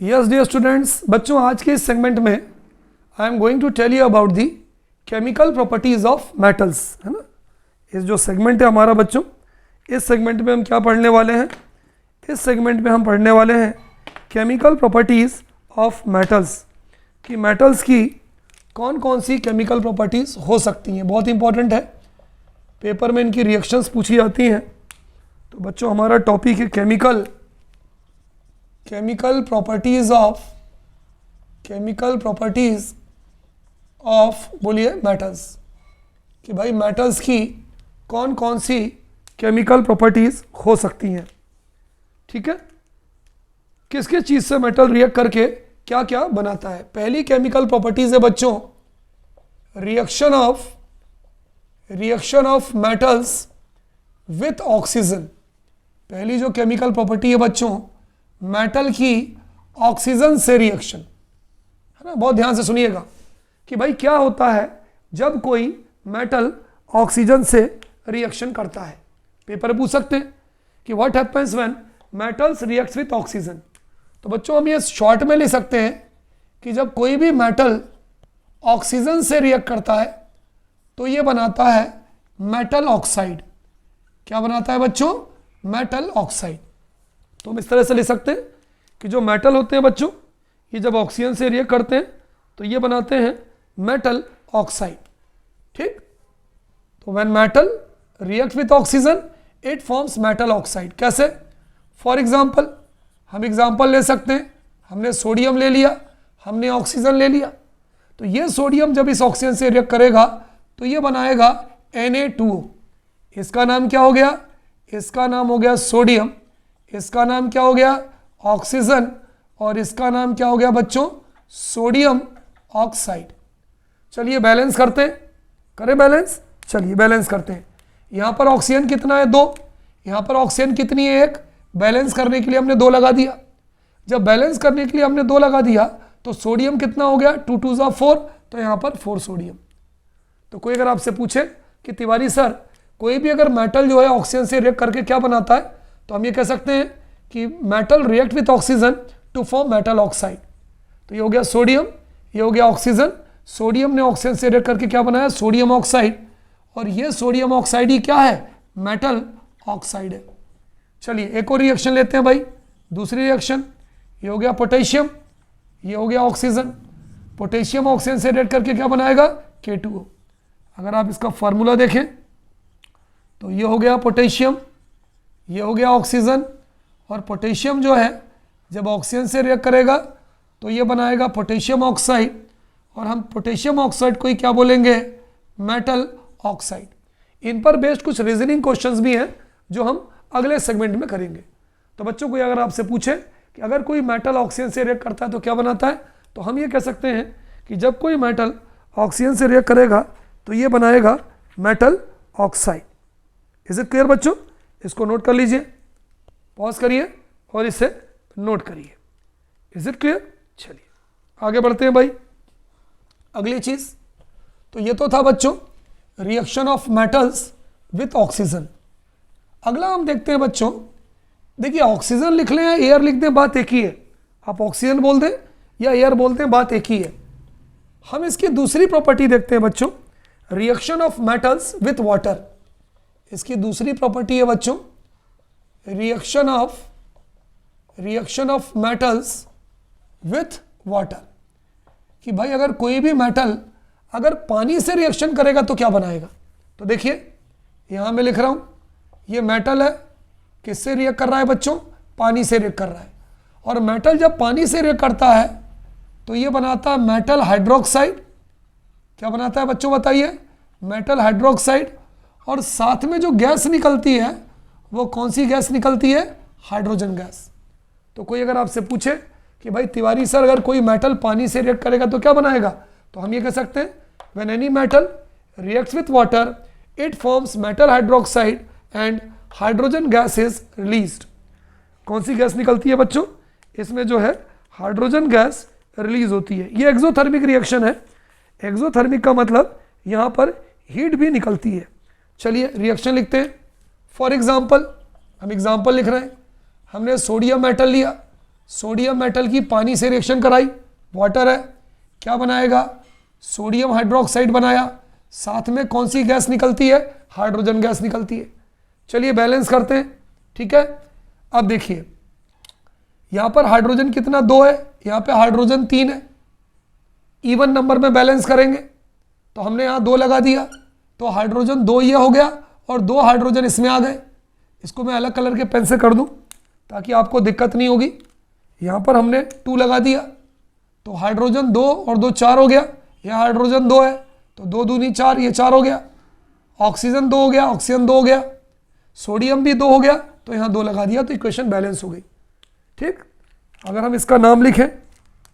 Yes dear students, बच्चों आज के इस सेगमेंट में I am going to tell you about the chemical properties of metals, है ना। इस जो सेगमेंट है हमारा बच्चों, इस सेगमेंट में हम क्या पढ़ने वाले हैं? इस सेगमेंट में हम पढ़ने वाले हैं केमिकल प्रॉपर्टीज ऑफ मेटल्स, कि मेटल्स की कौन कौन सी केमिकल प्रॉपर्टीज हो सकती हैं। बहुत इंपॉर्टेंट है, पेपर में इनकी रिएक्शंस पूछी जाती हैं। तो बच्चों हमारा टॉपिक है केमिकल प्रॉपर्टीज ऑफ बोलिए मेटल्स, कि भाई मेटल्स की कौन कौन सी केमिकल प्रॉपर्टीज हो सकती हैं। ठीक है, किस किस चीज़ से मेटल रिएक्ट करके क्या क्या बनाता है। पहली केमिकल प्रॉपर्टीज है बच्चों reaction of metals with oxygen. पहली जो केमिकल प्रॉपर्टी है बच्चों, मेटल की ऑक्सीजन से रिएक्शन, है ना। बहुत ध्यान से सुनिएगा कि भाई क्या होता है जब कोई मेटल ऑक्सीजन से रिएक्शन करता है। पेपर पूछ सकते हैं कि what happens when metals reacts with oxygen. तो बच्चों हम ये शॉर्ट में ले सकते हैं कि जब कोई भी मेटल ऑक्सीजन से रिएक्ट करता है तो ये बनाता है मेटल ऑक्साइड। क्या बनाता है बच्चों? Metal oxide. तो हम इस तरह से ले सकते हैं कि जो मेटल होते हैं बच्चों, ये जब ऑक्सीजन से रिएक्ट करते हैं तो ये बनाते हैं मेटल ऑक्साइड। ठीक, तो when metal react with oxygen it forms metal oxide. कैसे? फॉर एग्जांपल हम एग्जांपल ले सकते हैं, हमने सोडियम ले लिया, हमने ऑक्सीजन ले लिया, तो ये सोडियम जब इस ऑक्सीजन से रिएक्ट करेगा तो ये बनाएगा Na2O। इसका नाम क्या हो गया? इसका नाम हो गया सोडियम, इसका नाम क्या हो गया? ऑक्सीजन, और इसका नाम क्या हो गया बच्चों? Sodium oxide. चलिए बैलेंस करते हैं, करें बैलेंस। चलिए बैलेंस करते हैं। यहाँ पर ऑक्सीजन कितना है? 2। यहाँ पर ऑक्सीजन कितनी है? 1। बैलेंस करने के लिए हमने 2 लगा दिया। जब बैलेंस करने के लिए हमने 2 लगा दिया तो सोडियम कितना हो गया? 2 2 ज़ा 4, तो यहाँ पर 4 सोडियम। तो कोई अगर आपसे पूछे कि तिवारी सर कोई भी अगर मेटल जो है ऑक्सीजन से रिएक्ट करके क्या बनाता है, तो हम ये कह सकते हैं कि metal react with oxygen to form metal oxide. तो ये हो गया सोडियम, ये हो गया ऑक्सीजन। सोडियम ने ऑक्सीजन से रिएक्ट करके क्या बनाया? सोडियम ऑक्साइड, और ये सोडियम ऑक्साइड ही क्या है? मेटल ऑक्साइड है। चलिए एक और रिएक्शन लेते हैं भाई, दूसरी रिएक्शन। ये हो गया पोटेशियम, ये हो गया ऑक्सीजन। पोटेशियम ऑक्सीजन से रिएक्ट करके क्या बनाएगा? K2O। अगर आप इसका फार्मूला देखें तो ये हो गया पोटेशियम, ये हो गया ऑक्सीजन, और पोटेशियम जो है जब ऑक्सीजन से रिएक्ट करेगा तो ये बनाएगा पोटेशियम ऑक्साइड, और हम पोटेशियम ऑक्साइड को ही क्या बोलेंगे? Metal oxide. इन पर बेस्ड कुछ रीजनिंग क्वेश्चंस भी हैं जो हम अगले सेगमेंट में करेंगे। तो बच्चों को अगर आपसे पूछे कि अगर कोई मेटल ऑक्सीजन से रिएक्ट करता है तो क्या बनाता है, तो हम ये कह सकते हैं कि जब कोई मेटल ऑक्सीजन से रिएक्ट करेगा तो ये बनाएगा metal oxide. Is it clear बच्चों? इसको नोट कर लीजिए, पॉज करिए और इसे नोट करिए। Is it clear? चलिए आगे बढ़ते हैं भाई। अगली चीज, तो ये तो था बच्चों reaction of metals with oxygen. अगला हम देखते हैं बच्चों, देखिए ऑक्सीजन लिख लें या एयर लिख दें, बात एक ही है। आप ऑक्सीजन बोल दें या एयर बोलते हैं, बात एक ही है। हम इसकी दूसरी प्रॉपर्टी देखते हैं बच्चों, reaction of metals with water. इसकी दूसरी प्रॉपर्टी है बच्चों reaction of metals with water, कि भाई अगर कोई भी मेटल अगर पानी से रिएक्शन करेगा तो क्या बनाएगा। तो देखिए यहां मैं लिख रहा हूं, ये मेटल है, किससे रिएक्ट कर रहा है बच्चों? पानी से रिएक्ट कर रहा है। और मेटल जब पानी से रिएक्ट करता है तो ये बनाता है मेटल हाइड्रोक्साइड। क्या बनाता है बच्चों बताइए? Metal hydroxide. और साथ में जो गैस निकलती है वो कौन सी गैस निकलती है? Hydrogen gas. तो कोई अगर आपसे पूछे कि भाई तिवारी सर अगर कोई मेटल पानी से रिएक्ट करेगा तो क्या बनाएगा, तो हम ये कह सकते हैं when any metal reacts with water it forms metal hydroxide and hydrogen gas is released. कौन सी गैस निकलती है बच्चों? इसमें जो है हाइड्रोजन गैस रिलीज होती है। ये एक्सोथर्मिक रिएक्शन है। एक्सोथर्मिक का मतलब यहाँ पर हीट भी निकलती है। चलिए रिएक्शन लिखते हैं। फॉर एग्जाम्पल हम एग्जाम्पल लिख रहे हैं, हमने सोडियम मेटल लिया, सोडियम मेटल की पानी से रिएक्शन कराई, वाटर है, क्या बनाएगा, सोडियम हाइड्रोक्साइड बनाया, साथ में कौन सी गैस निकलती है, हाइड्रोजन गैस निकलती है। चलिए बैलेंस करते हैं, ठीक है। अब देखिए यहां पर हाइड्रोजन कितना, 2 है, यहां पे हाइड्रोजन 3 है, इवन नंबर में बैलेंस करेंगे तो हमने यहां 2 लगा दिया, तो हाइड्रोजन 2 ये हो गया और 2 हाइड्रोजन इसमें आ गए। इसको मैं अलग कलर के पेन से कर दूं ताकि आपको दिक्कत नहीं होगी। यहां पर हमने 2 लगा दिया, तो हाइड्रोजन 2 और 2 4 हो गया, यह हाइड्रोजन 2 है तो 2 दूनी 4, ये 4 हो गया। ऑक्सीजन 2 हो गया, ऑक्सीजन 2 हो गया, सोडियम भी 2 हो गया, तो यहाँ 2 लगा दिया, तो इक्वेशन बैलेंस हो गई। ठीक, अगर हम इसका नाम लिखें,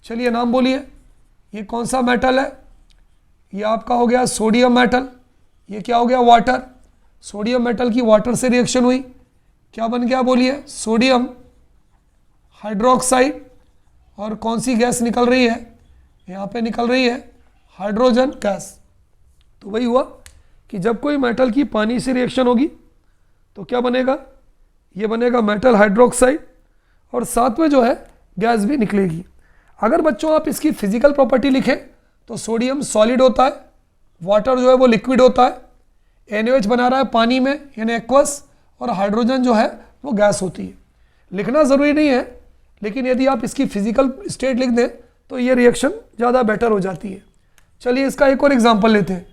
चलिए नाम बोलिए, ये कौन सा मेटल है, ये आपका हो गया सोडियम मेटल, ये क्या हो गया, वाटर। सोडियम मेटल की वाटर से रिएक्शन हुई, क्या बन गया बोलिए, सोडियम हाइड्रोक्साइड, और कौन सी गैस निकल रही है, यहाँ पे निकल रही है हाइड्रोजन गैस। तो वही हुआ कि जब कोई मेटल की पानी से रिएक्शन होगी तो क्या बनेगा, ये बनेगा मेटल हाइड्रोक्साइड, और साथ में जो है गैस भी निकलेगी। अगर बच्चों आप इसकी फिजिकल प्रॉपर्टी लिखें तो सोडियम सॉलिड होता है, वाटर जो है वो लिक्विड होता है, NaOH बना रहा है पानी में यानी एक्वस, और हाइड्रोजन जो है वो गैस होती है। लिखना ज़रूरी नहीं है, लेकिन यदि आप इसकी फिजिकल स्टेट लिख दें तो ये रिएक्शन ज़्यादा बेटर हो जाती है। चलिए इसका एक और एग्जांपल लेते हैं,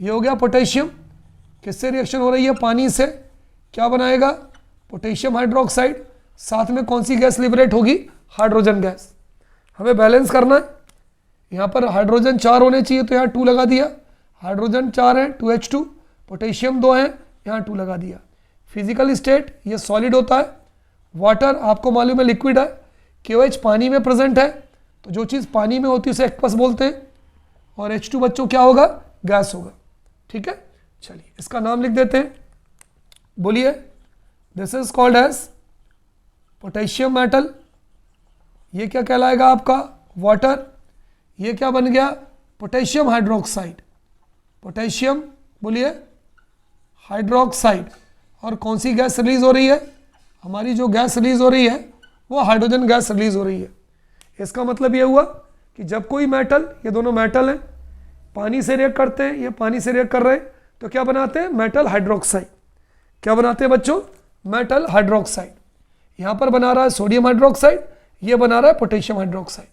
ये हो गया पोटेशियम, किससे रिएक्शन हो रही है, पानी से, क्या बनाएगा, पोटेशियम हाइड्रोक्साइड, साथ में कौन सी गैस लिबरेट होगी, हाइड्रोजन गैस। हमें बैलेंस करना है, यहाँ पर हाइड्रोजन 4 होने चाहिए तो यहाँ 2 लगा दिया, हाइड्रोजन 4 है 2H2, पोटेशियम 2 है, यहाँ 2 लगा दिया। फिजिकल स्टेट ये सॉलिड होता है, वाटर आपको मालूम है लिक्विड है, KOH पानी में प्रेजेंट है, तो जो चीज़ पानी में होती है उसे एक्वस बोलते हैं, और H2 बच्चों क्या होगा, गैस होगा। ठीक है, चलिए इसका नाम लिख देते हैं, बोलिए, this is called as potassium metal, ये क्या कहलाएगा आपका, वाटर, ये क्या बन गया, पोटेशियम हाइड्रोक्साइड, पोटेशियम बोलिए हाइड्रोक्साइड, और कौन सी गैस रिलीज हो रही है, हमारी जो गैस रिलीज हो रही है वो हाइड्रोजन गैस रिलीज हो रही है। इसका मतलब ये हुआ कि जब कोई मेटल, ये दोनों मेटल हैं, पानी से रिएक्ट करते हैं, ये पानी से रिएक्ट कर रहे हैं, तो क्या बनाते हैं, मेटल हाइड्रोक्साइड। क्या बनाते हैं बच्चों, मेटल हाइड्रोक्साइड। यहाँ पर बना रहा है सोडियम हाइड्रोक्साइड, ये बना रहा है potassium hydroxide.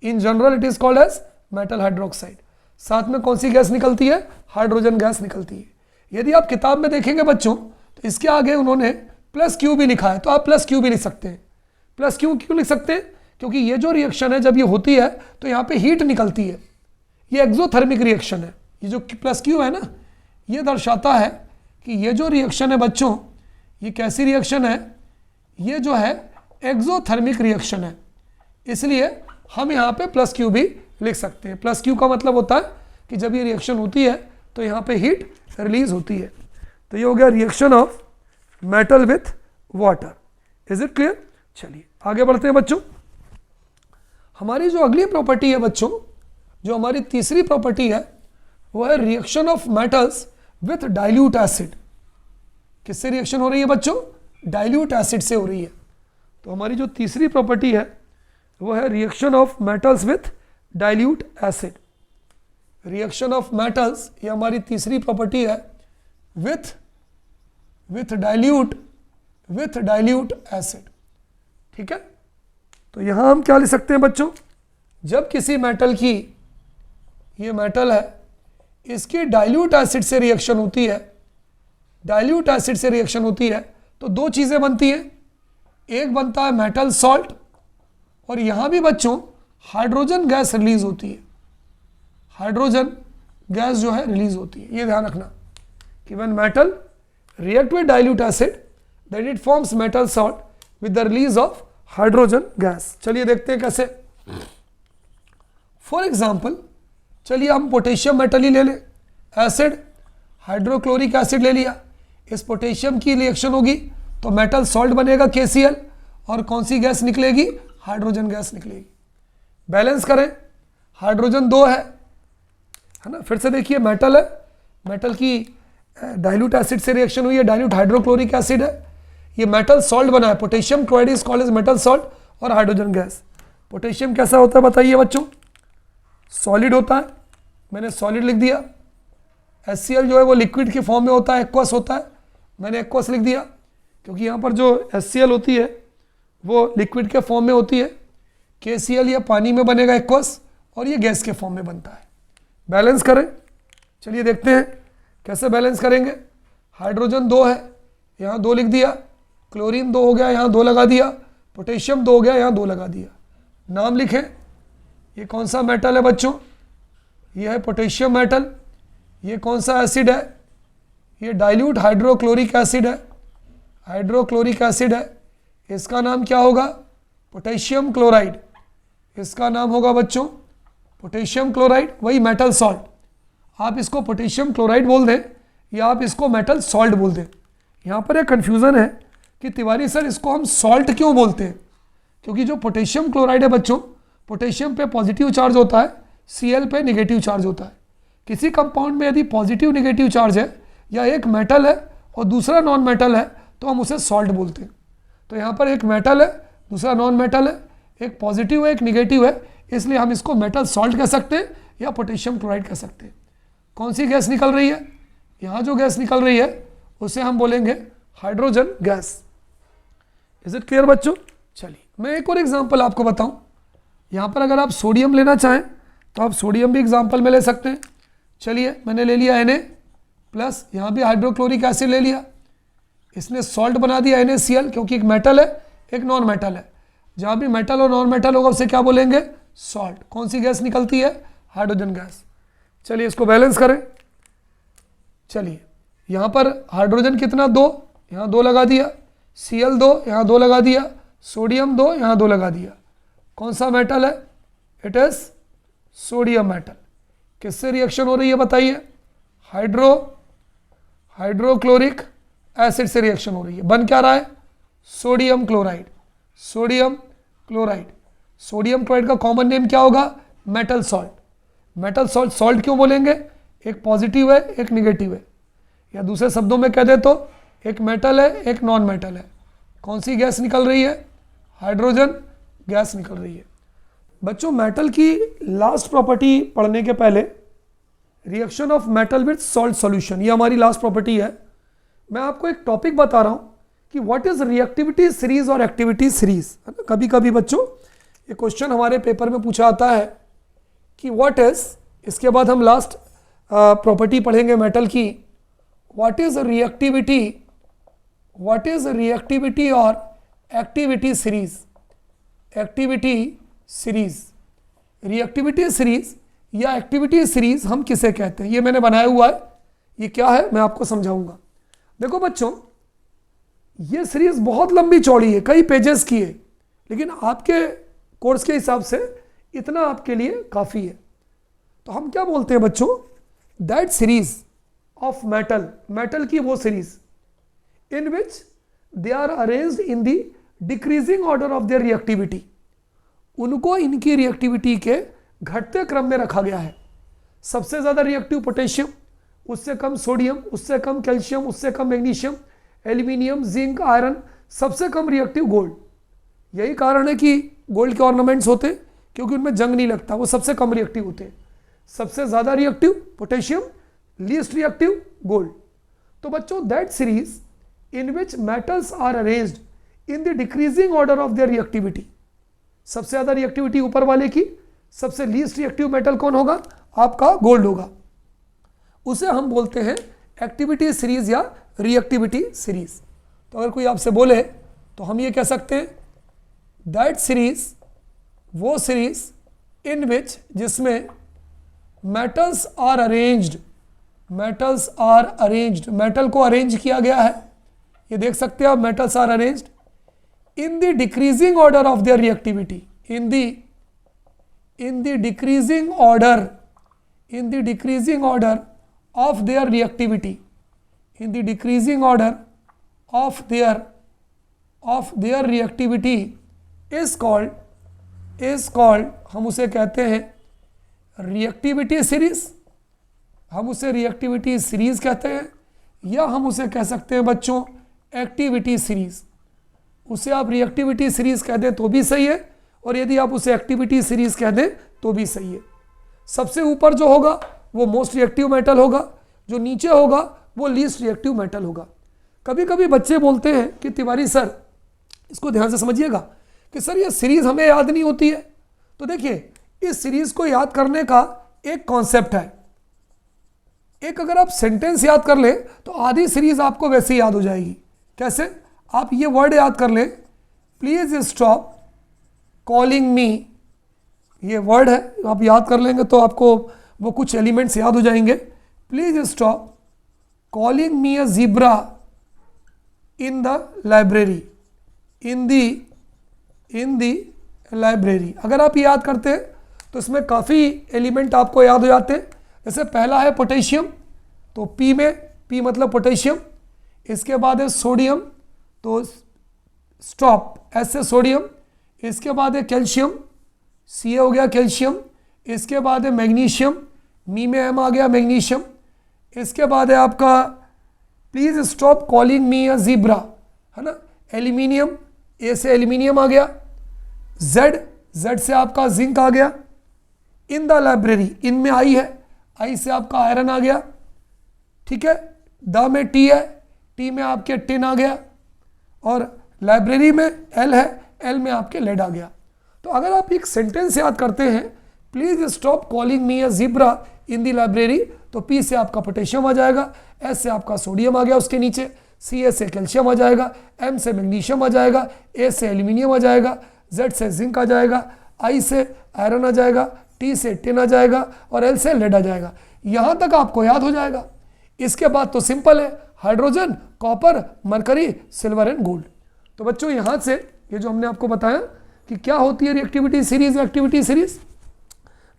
In general it is called as metal hydroxide. साथ में कौन सी गैस निकलती है, हाइड्रोजन गैस निकलती है। यदि आप किताब में देखेंगे बच्चों तो इसके आगे उन्होंने +Q भी लिखा है, तो आप +Q भी लिख सकते हैं। +Q क्यों लिख सकते हैं, क्योंकि ये जो रिएक्शन है जब ये होती है तो यहाँ पे हीट निकलती है, ये एक्सोथर्मिक रिएक्शन है। ये जो +Q है ना, ये दर्शाता है कि ये जो रिएक्शन है बच्चों, ये कैसी रिएक्शन है, ये जो है एक्सोथर्मिक रिएक्शन है, इसलिए हम यहाँ पे +Q भी लिख सकते हैं। +Q का मतलब होता है कि जब ये रिएक्शन होती है तो यहाँ पे हीट रिलीज होती है। तो ये हो गया reaction of metal with water. Is it clear? चलिए आगे बढ़ते हैं बच्चों। हमारी जो अगली प्रॉपर्टी है बच्चों, जो हमारी तीसरी प्रॉपर्टी है, वो है reaction of metals with dilute acid. किससे रिएक्शन हो रही है बच्चों, डाइल्यूट एसिड से हो रही है। तो हमारी जो तीसरी प्रॉपर्टी है वो है reaction of metals with dilute acid. Reaction of metals, ये हमारी तीसरी प्रॉपर्टी है, विथ डाइल्यूट एसिड। ठीक है, तो यहां हम क्या लिख सकते हैं बच्चों, जब किसी मेटल की, ये मेटल है, इसकी डाइल्यूट एसिड से रिएक्शन होती है, डाइल्यूट एसिड से रिएक्शन होती है तो दो चीजें बनती हैं। एक बनता है मेटल सॉल्ट, और यहां भी बच्चों हाइड्रोजन गैस रिलीज होती है, हाइड्रोजन गैस जो है रिलीज होती है। ये ध्यान रखना कि when metal react with dilute acid then it forms metal salt with the release of hydrogen gas. चलिए देखते हैं कैसे। फॉर एग्जाम्पल, चलिए हम पोटेशियम मेटल ही ले लें, एसिड, हाइड्रोक्लोरिक एसिड ले लिया। इस पोटेशियम की रिएक्शन होगी तो मेटल सॉल्ट बनेगा KCl, और कौन सी गैस निकलेगी, हाइड्रोजन गैस निकलेगी। बैलेंस करें, हाइड्रोजन 2 है ना। फिर से देखिए, मेटल है, मेटल की डाइल्यूट एसिड से रिएक्शन हुई है, डाइल्यूट हाइड्रोक्लोरिक एसिड है, ये मेटल सॉल्ट बना है, potassium chloride is called as metal salt, और हाइड्रोजन गैस। पोटेशियम कैसा होता है बताइए बच्चों? सॉलिड होता है, मैंने सॉलिड लिख दिया। HCl जो है वो लिक्विड के फॉर्म में होता है, एक्वस होता है, मैंने एक्वस लिख दिया, क्योंकि यहाँ पर जो HCl होती है वो लिक्विड के फॉर्म में होती है। KCl ये पानी में बनेगा एक्वस, और ये गैस के फॉर्म में बनता है। बैलेंस करें, चलिए देखते हैं कैसे बैलेंस करेंगे। हाइड्रोजन 2 है, यहाँ 2 लिख दिया। क्लोरीन 2 हो गया, यहाँ 2 लगा दिया। पोटेशियम 2 हो गया, यहाँ 2 लगा दिया। नाम लिखें, ये कौन सा मेटल है बच्चों? ये है पोटेशियम मेटल। ये कौन सा एसिड है? ये डाइल्यूट हाइड्रोक्लोरिक एसिड है, हाइड्रोक्लोरिक एसिड है। इसका नाम क्या होगा? Potassium chloride. इसका नाम होगा बच्चों पोटेशियम क्लोराइड, वही मेटल सॉल्ट। आप इसको पोटेशियम क्लोराइड बोल दें या आप इसको मेटल सॉल्ट बोल दें। यहाँ पर एक कन्फ्यूज़न है कि तिवारी सर इसको हम सॉल्ट क्यों बोलते हैं? क्योंकि जो पोटेशियम क्लोराइड है बच्चों, पोटेशियम पे पॉजिटिव चार्ज होता है, Cl पे नेगेटिव चार्ज होता है। किसी कंपाउंड में यदि पॉजिटिव नेगेटिव चार्ज है या एक मेटल है और दूसरा नॉन मेटल है तो हम उसे सॉल्ट बोलते हैं। तो यहाँ पर एक मेटल है, दूसरा नॉन मेटल है, एक पॉजिटिव है एक निगेटिव है, इसलिए हम इसको मेटल सॉल्ट कह सकते हैं या पोटेशियम क्लोराइड कह सकते हैं। कौन सी गैस निकल रही है? यहाँ जो गैस निकल रही है उसे हम बोलेंगे hydrogen gas. Is it clear बच्चों? चलिए मैं एक और एग्जांपल आपको बताऊं। यहाँ पर अगर आप सोडियम लेना चाहें तो आप सोडियम भी एग्जांपल में ले सकते हैं। चलिए मैंने ले लिया Na प्लस, यहाँ भी हाइड्रोक्लोरिक एसिड ले लिया, इसने सॉल्ट बना दिया NaCl, क्योंकि एक मेटल है एक नॉन मेटल है। जहाँ भी मेटल और नॉन मेटल होगा उसे क्या बोलेंगे? सॉल्ट। कौन सी गैस निकलती है? Hydrogen gas. चलिए इसको बैलेंस करें। चलिए यहाँ पर हाइड्रोजन कितना? 2, यहाँ 2 लगा दिया। Cl 2, यहाँ 2 लगा दिया। सोडियम 2, यहाँ 2 लगा दिया। कौन सा मेटल है? It is sodium metal. किससे रिएक्शन हो रही है बताइए? हाइड्रोक्लोरिक एसिड से रिएक्शन हो रही है। बन क्या रहा है? Sodium chloride. Sodium chloride. Sodium chloride का कॉमन नेम क्या होगा? Metal salt. Metal salt salt क्यों बोलेंगे? एक पॉजिटिव है एक निगेटिव है, या दूसरे शब्दों में कह दे तो एक मेटल है एक नॉन मेटल है। कौन सी गैस निकल रही है? हाइड्रोजन गैस निकल रही है। बच्चों मेटल की लास्ट प्रॉपर्टी पढ़ने के पहले, reaction of metal with salt solution, ये हमारी लास्ट प्रॉपर्टी है। मैं आपको एक टॉपिक बता रहा हूं कि व्हाट इज रिएक्टिविटी सीरीज और एक्टिविटी सीरीज, है ना। कभी कभी बच्चों ये क्वेश्चन हमारे पेपर में पूछा आता है कि व्हाट इज, इसके बाद हम लास्ट प्रॉपर्टी पढ़ेंगे मेटल की, व्हाट इज रिएक्टिविटी और activity series. Activity series, reactivity series या एक्टिविटी सीरीज हम किसे कहते हैं, ये मैंने बनाया हुआ है। ये क्या है मैं आपको समझाऊंगा। देखो बच्चों ये सीरीज बहुत लंबी चौड़ी है, कई पेजेस की है, लेकिन आपके कोर्स के हिसाब से इतना आपके लिए काफ़ी है। तो हम क्या बोलते हैं बच्चों? That series of metal, metal की वो series in which they are arranged in the decreasing order of their reactivity, उनको इनकी रिएक्टिविटी के घटते क्रम में रखा गया है। सबसे ज़्यादा रिएक्टिव पोटेशियम, उससे कम सोडियम, उससे कम कैल्शियम, उससे कम मैग्नीशियम, एल्यूमिनियम, जिंक, आयरन, सबसे कम रिएक्टिव गोल्ड। यही कारण है कि गोल्ड के ऑर्नामेंट्स होते हैं, क्योंकि उनमें जंग नहीं लगता, वो सबसे कम रिएक्टिव होते हैं। सबसे ज़्यादा reactive potassium, least reactive gold. तो बच्चों that series in which metals are arranged in the decreasing order of their reactivity, सबसे ज़्यादा रिएक्टिविटी ऊपर वाले की, सबसे लीस्ट रिएक्टिव मेटल कौन होगा? आपका गोल्ड होगा। उसे हम बोलते हैं एक्टिविटी सीरीज या रिएक्टिविटी सीरीज। तो अगर कोई आपसे बोले तो हम ये कह सकते हैं दैट सीरीज, वो सीरीज इन विच, जिसमें metals are arranged, metals are arranged, metal को अरेंज किया गया है, ये देख सकते हैं आप, metals are arranged in the decreasing order of their reactivity, in the decreasing order, in the decreasing order of their reactivity, in the decreasing order of their reactivity is called हम उसे कहते हैं रिएक्टिविटी सीरीज, हम उसे reactivity series कहते हैं, या हम उसे कह सकते हैं बच्चों एक्टिविटी सीरीज। उसे आप रिएक्टिविटी सीरीज कह दें तो भी सही है, और यदि आप उसे एक्टिविटी सीरीज कह दें तो भी सही है। सबसे ऊपर जो होगा वो मोस्ट रिएक्टिव मेटल होगा, जो नीचे होगा वो लीस्ट रिएक्टिव मेटल होगा। कभी कभी बच्चे बोलते हैं कि तिवारी सर, इसको ध्यान से समझिएगा कि सर ये सीरीज हमें याद नहीं होती है। तो देखिए, इस सीरीज को याद करने का एक कॉन्सेप्ट है। एक अगर आप सेंटेंस याद कर ले तो आधी सीरीज आपको वैसे ही याद हो जाएगी। कैसे? आप ये वर्ड याद कर ले, प्लीज स्टॉप कॉलिंग मी, ये वर्ड है, आप याद कर लेंगे तो आपको वो कुछ एलिमेंट्स याद हो जाएंगे। Please stop calling me a zebra in the library, in the library. अगर आप याद करते हैं तो इसमें काफ़ी एलिमेंट आपको याद हो जाते हैं। जैसे पहला है पोटेशियम, तो पी में, पी मतलब पोटेशियम। इसके बाद है सोडियम, तो स्टॉप, एस से सोडियम। इसके बाद है कैल्शियम, सी हो गया कैल्शियम। इसके बाद है मैग्नीशियम, मी में एम आ गया मैग्नीशियम। इसके बाद है आपका please stop calling me a zebra, है ना, एल्यूमिनियम, ए से एल्यूमिनियम आ गया। जेड से आपका जिंक आ गया। इन द लाइब्रेरी, इन में आई है, आई से आपका आयरन आ गया, ठीक है। द में टी है, टी में आपके टिन आ गया, और लाइब्रेरी में एल है, एल में आपके लेड आ गया। तो अगर आप एक सेंटेंस याद करते हैं, please stop calling me a zebra in the library, तो पी से आपका पोटेशियम आ जाएगा, एस से आपका सोडियम आ गया उसके नीचे, सी ए से कैल्शियम आ जाएगा, एम से मैग्नीशियम आ जाएगा, ए से एल्यूमिनियम आ जाएगा, जेड से जिंक आ जाएगा, आई से आयरन आ जाएगा, टी से टिन आ जाएगा, और एल से लेड आ जाएगा। यहाँ तक आपको याद हो जाएगा। इसके बाद तो सिंपल है, hydrogen, copper, mercury, silver and gold. तो बच्चों यहाँ से ये जो हमने आपको बताया कि क्या होती है reactivity series, activity series,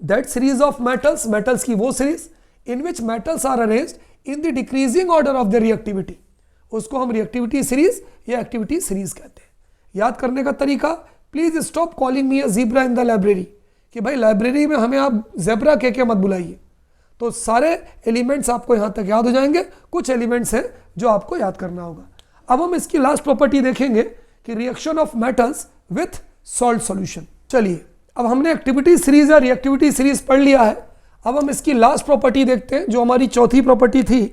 that series of metals, metals की वो series in which metals are arranged in the decreasing order of the reactivity, उसको हम रिएक्टिविटी सीरीज या एक्टिविटी सीरीज कहते हैं। याद करने का तरीका, please stop calling me a zebra in the library, कि भाई लाइब्रेरी में हमें आप ज़ेब्रा कह के मत बुलाइए। तो सारे एलिमेंट्स आपको यहाँ तक याद हो जाएंगे, कुछ एलिमेंट्स हैं जो आपको याद करना होगा। अब हम इसकी लास्ट प्रॉपर्टी देखेंगे कि reaction of metals with salt solution. चलिए, अब हमने एक्टिविटी सीरीज या रिएक्टिविटी सीरीज पढ़ लिया है। अब हम इसकी लास्ट प्रॉपर्टी देखते हैं, जो हमारी चौथी प्रॉपर्टी थी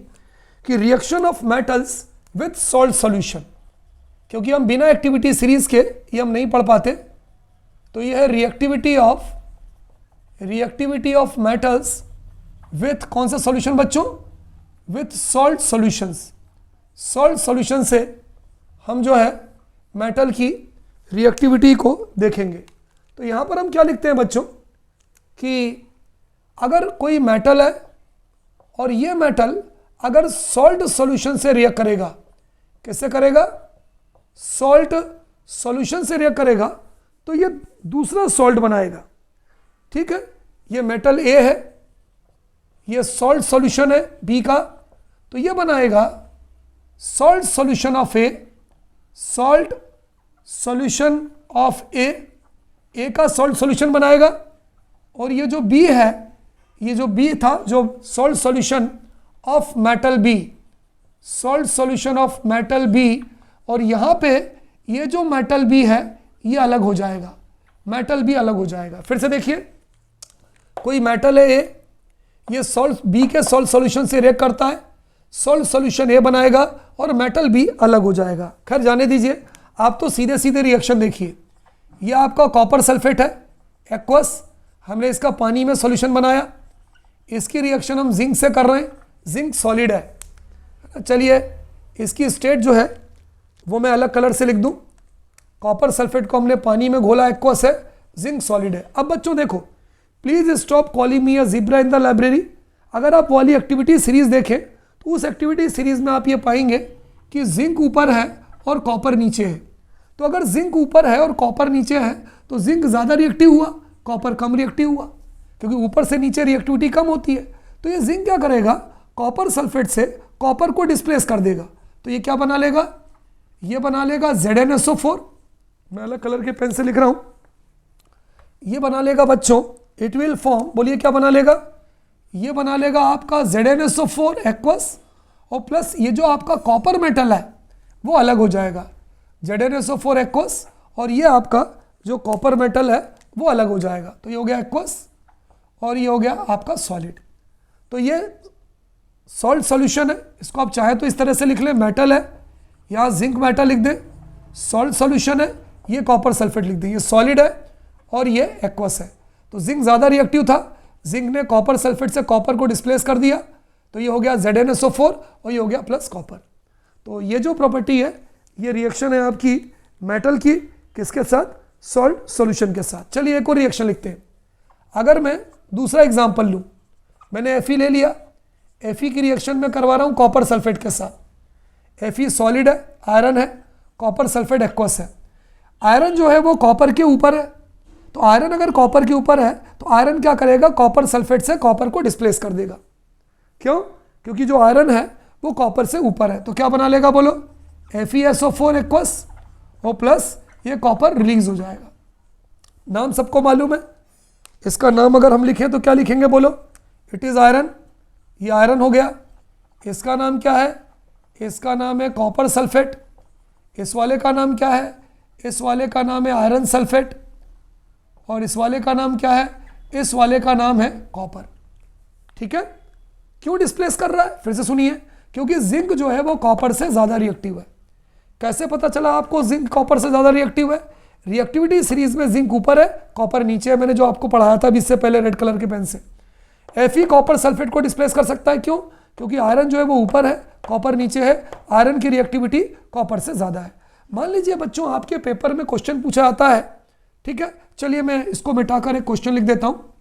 कि reaction of metals with salt solution. क्योंकि हम बिना एक्टिविटी सीरीज के ये हम नहीं पढ़ पाते, तो ये है रिएक्टिविटी ऑफ मेटल्स विथ कौन सा सॉल्यूशन बच्चों, with salt solutions. Salt solution से हम जो है मेटल की रिएक्टिविटी को देखेंगे। तो यहाँ पर हम क्या लिखते हैं बच्चों कि अगर कोई मेटल है और ये मेटल अगर सॉल्ट सॉल्यूशन से रिएक्ट करेगा, कैसे करेगा, सॉल्ट सॉल्यूशन से रिएक्ट करेगा, तो ये दूसरा सॉल्ट बनाएगा, ठीक है। ये मेटल ए है, ये सॉल्ट सॉल्यूशन है बी का, तो ये बनाएगा salt solution of A, salt solution of A का सॉल्ट सॉल्यूशन बनाएगा। और ये जो बी है, ये जो बी था, जो salt solution of metal B, salt solution of metal B, और यहाँ पे ये जो मेटल बी है ये अलग हो जाएगा, मेटल बी अलग हो जाएगा। फिर से देखिए, कोई मेटल है ए, ये सॉल्ट बी के सॉल्ट सॉल्यूशन से रिएक्ट करता है, सॉल्ट सॉल्यूशन ए बनाएगा और मेटल बी अलग हो जाएगा। खैर जाने दीजिए, आप तो सीधे सीधे रिएक्शन देखिए। ये आपका कॉपर सल्फेट है, एक्वस, हमने इसका पानी में सॉल्यूशन बनाया, इसकी रिएक्शन हम जिंक से कर रहे हैं, जिंक सॉलिड है। चलिए, इसकी स्टेट जो है वो मैं अलग कलर से लिख दूं, कॉपर सल्फेट को हमने पानी में घोला, एक्वस है, जिंक सॉलिड है। अब बच्चों देखो, please stop calling me a zebra in the library. अगर आप वाली एक्टिविटी सीरीज देखें तो उस एक्टिविटी सीरीज में आप ये पाएंगे कि जिंक ऊपर है और कॉपर नीचे है। तो अगर जिंक ऊपर है और कॉपर नीचे है तो जिंक ज़्यादा रिएक्टिव हुआ, कॉपर कम रिएक्टिव हुआ, क्योंकि ऊपर से नीचे रिएक्टिविटी कम होती है। तो ये जिंक क्या करेगा, कॉपर सल्फेट से कॉपर को डिस्प्लेस कर देगा। तो ये क्या बना लेगा, ये बना लेगा ZnSO4, मैं अलग कलर के पेन से लिख रहा हूँ, ये बना लेगा बच्चों, इट विल फॉर्म, बोलिए क्या बना लेगा, ये बना लेगा आपका ZnSO4 एक्वस, और प्लस ये जो आपका कॉपर मेटल है वो अलग हो जाएगा। ZnSO4 एक्वस, और ये आपका जो कॉपर मेटल है वो अलग हो जाएगा। तो ये हो गया एक्वस और ये हो गया आपका सॉलिड। तो ये सॉल्ट सॉल्यूशन है, इसको आप चाहे तो इस तरह से लिख लें, मेटल है, यहाँ जिंक मेटल लिख दें, सॉल्ट सॉल्यूशन है, ये कॉपर सल्फेट लिख दें, ये सॉलिड है और ये एक्वस है। तो जिंक ज़्यादा रिएक्टिव था, जिंक ने कॉपर सल्फेट से कॉपर को डिस्प्लेस कर दिया, तो ये हो गया ZnSO4 और ये हो गया प्लस कॉपर। तो ये जो प्रॉपर्टी है ये रिएक्शन है आपकी मेटल की, किसके साथ? सॉल्ट सॉल्यूशन के साथ। चलिए एक और रिएक्शन लिखते हैं। अगर मैं दूसरा एग्जांपल लूँ, मैंने Fe ले लिया, Fe की रिएक्शन में करवा रहा हूँ कॉपर सल्फेट के साथ। Fe सॉलिड है, आयरन है, कॉपर सल्फेट एक्वस है। आयरन जो है वो कॉपर के ऊपर है, तो आयरन अगर कॉपर के ऊपर है तो आयरन क्या करेगा? कॉपर सल्फेट से कॉपर को डिस्प्लेस कर देगा। क्यों? क्योंकि जो आयरन है वो कॉपर से ऊपर है, तो क्या बना लेगा बोलो? FeSO4 एक्वस और प्लस ये कॉपर रिलीज हो जाएगा। नाम सबको मालूम है, इसका नाम अगर हम लिखें तो क्या लिखेंगे बोलो? इट इज आयरन, ये आयरन हो गया। इसका नाम क्या है? इसका नाम है कॉपर सल्फेट। इस वाले का नाम क्या है? इस वाले का नाम है आयरन सल्फेट। और इस वाले का नाम क्या है? इस वाले का नाम है कॉपर। ठीक है? क्यों डिस्प्लेस कर रहा है? फिर से सुनिए, क्योंकि जिंक जो है वो कॉपर से ज़्यादा रिएक्टिव है। कैसे पता चला आपको जिंक कॉपर से ज़्यादा रिएक्टिव है? रिएक्टिविटी सीरीज में जिंक ऊपर है, कॉपर नीचे है। मैंने जो आपको पढ़ाया था अभी इससे पहले रेड कलर के पेन से। Fe कॉपर सल्फेट को डिस्प्लेस कर सकता है। क्यों? क्योंकि आयरन जो है वो ऊपर है, कॉपर नीचे है, आयरन की रिएक्टिविटी कॉपर से ज़्यादा है। मान लीजिए बच्चों आपके पेपर में क्वेश्चन पूछा जाता है, ठीक है, चलिए मैं इसको मिटाकर एक क्वेश्चन लिख देता हूँ।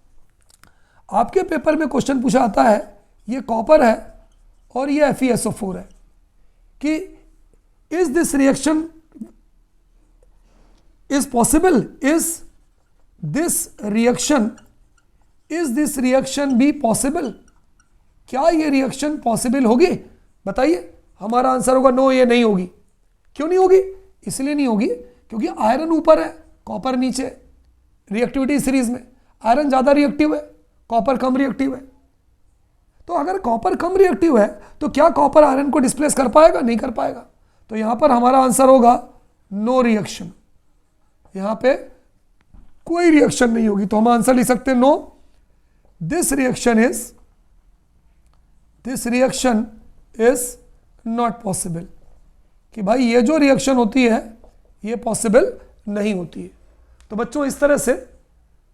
आपके पेपर में क्वेश्चन पूछा जाता है, ये कॉपर है और ये FeSO4 है, कि is this reaction is possible, is this reaction be possible? क्या ये रिएक्शन पॉसिबल होगी? बताइए। हमारा आंसर होगा नो, ये नहीं होगी। क्यों नहीं होगी? इसलिए नहीं होगी क्योंकि आयरन ऊपर है, कॉपर नीचे। रिएक्टिविटी सीरीज में आयरन ज़्यादा रिएक्टिव है, कॉपर कम रिएक्टिव है। तो अगर कॉपर कम रिएक्टिव है तो क्या कॉपर आयरन को डिस्प्लेस कर पाएगा? नहीं कर पाएगा। तो यहां पर हमारा आंसर होगा नो रिएक्शन। यहां पे कोई रिएक्शन नहीं होगी, तो हम आंसर लिख सकते हैं no, this reaction is not possible. कि भाई ये जो रिएक्शन होती है ये पॉसिबल नहीं होती है। तो बच्चों इस तरह से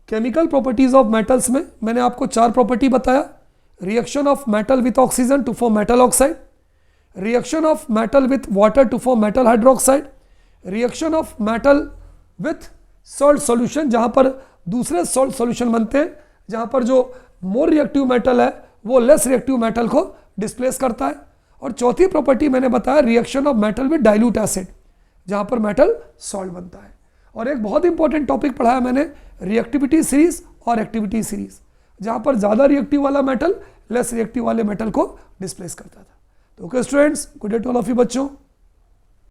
केमिकल प्रॉपर्टीज ऑफ मेटल्स में मैंने आपको 4 प्रॉपर्टी बताया। Reaction of metal with oxygen to form metal oxide, reaction of metal with water to form metal hydroxide, reaction of metal with salt solution, जहां पर दूसरे सॉल्ट सॉल्यूशन बनते हैं, जहां पर जो मोर रिएक्टिव मेटल है वो लेस रिएक्टिव मेटल को डिस्प्लेस करता है। और चौथी प्रॉपर्टी मैंने बताया reaction of metal with dilute acid, जहां पर मेटल सॉल्ट बनता है। और एक बहुत इंपॉर्टेंट टॉपिक पढ़ाया मैंने, रिएक्टिविटी सीरीज और एक्टिविटी सीरीज, जहां पर ज़्यादा रिएक्टिव वाला मेटल लेस रिएक्टिव वाले मेटल को डिस्प्लेस करता था। तो okay students, good day to all of you बच्चों।